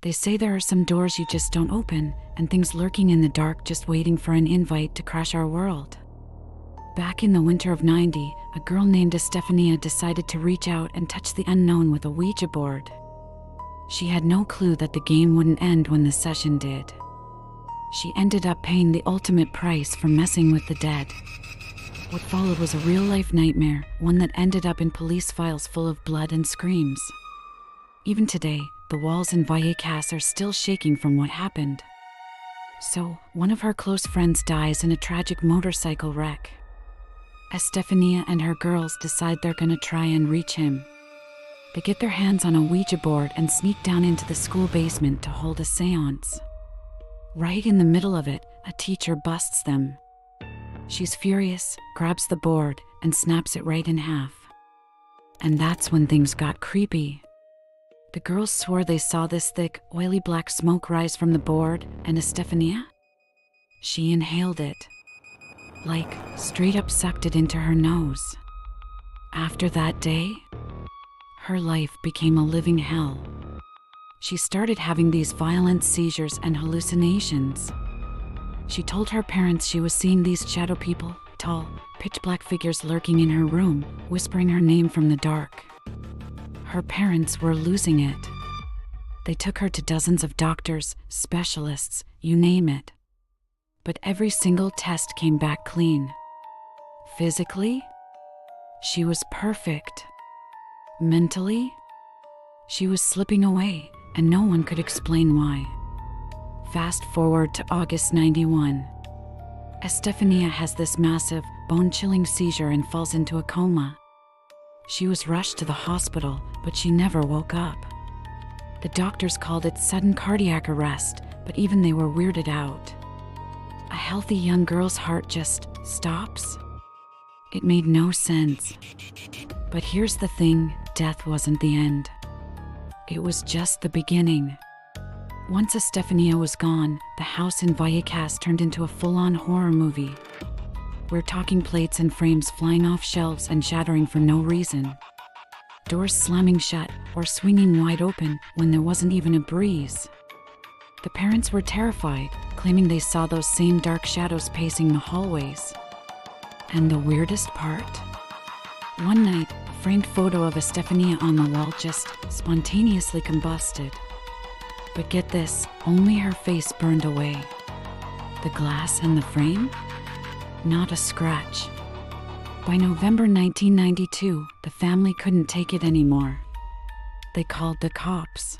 They say there are some doors you just don't open, and things lurking in the dark just waiting for an invite to crash our world. Back in the winter of '90, a girl named Estefania decided to reach out and touch the unknown with a Ouija board. She had no clue that the game wouldn't end when the session did. She ended up paying the ultimate price for messing with the dead. What followed was a real-life nightmare, one that ended up in police files full of blood and screams. Even today, the walls in Vallecas are still shaking from what happened. So, one of her close friends dies in a tragic motorcycle wreck. Estefania and her girls decide they're gonna try and reach him. They get their hands on a Ouija board and sneak down into the school basement to hold a séance. Right in the middle of it, a teacher busts them. She's furious, grabs the board, and snaps it right in half. And that's when things got creepy. The girls swore they saw this thick, oily black smoke rise from the board, and Estefania? She inhaled it. Like, straight up sucked it into her nose. After that day, her life became a living hell. She started having these violent seizures and hallucinations. She told her parents she was seeing these shadow people, tall, pitch-black figures lurking in her room, whispering her name from the dark. Her parents were losing it. They took her to dozens of doctors, specialists, you name it. But every single test came back clean. Physically, she was perfect. Mentally, she was slipping away, and no one could explain why. Fast forward to August '91. Estefania has this massive, bone-chilling seizure and falls into a coma. She was rushed to the hospital, but she never woke up. The doctors called it sudden cardiac arrest, but even they were weirded out. A healthy young girl's heart just stops? It made no sense. But here's the thing, death wasn't the end. It was just the beginning. Once Estefania was gone, the house in Vallecas turned into a full-on horror movie. We're talking plates and frames flying off shelves and shattering for no reason. Doors slamming shut or swinging wide open when there wasn't even a breeze. The parents were terrified, claiming they saw those same dark shadows pacing the hallways. And the weirdest part? One night, a framed photo of Estefania on the wall just spontaneously combusted. But get this, only her face burned away. The glass and the frame? Not a scratch. By November 1992, the family couldn't take it anymore. They called the cops.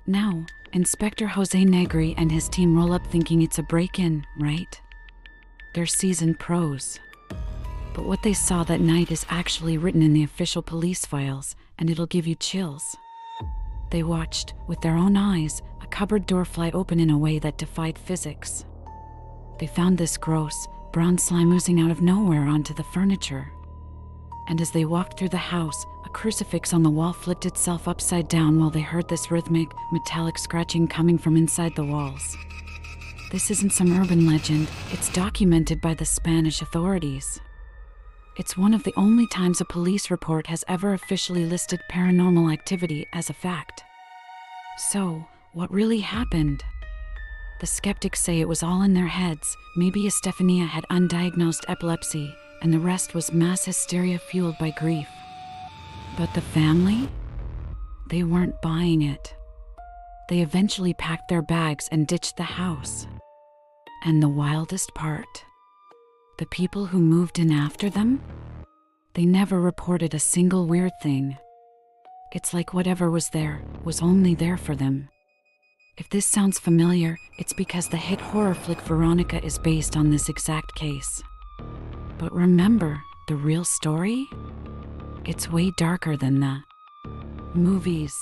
Now, Inspector Jose Negri and his team roll up thinking it's a break-in, right? They're seasoned pros. But what they saw that night is actually written in the official police files, and it'll give you chills. They watched, with their own eyes, a cupboard door fly open in a way that defied physics. They found this gross, brown slime oozing out of nowhere onto the furniture. And as they walked through the house, a crucifix on the wall flipped itself upside down while they heard this rhythmic, metallic scratching coming from inside the walls. This isn't some urban legend, it's documented by the Spanish authorities. It's one of the only times a police report has ever officially listed paranormal activity as a fact. So, what really happened? The skeptics say it was all in their heads. Maybe Estefania had undiagnosed epilepsy, and the rest was mass hysteria fueled by grief. But the family? They weren't buying it. They eventually packed their bags and ditched the house. And the wildest part? The people who moved in after them? They never reported a single weird thing. It's like whatever was there was only there for them. If this sounds familiar, it's because the hit horror flick Veronica is based on this exact case. But remember, the real story? It's way darker than the movies.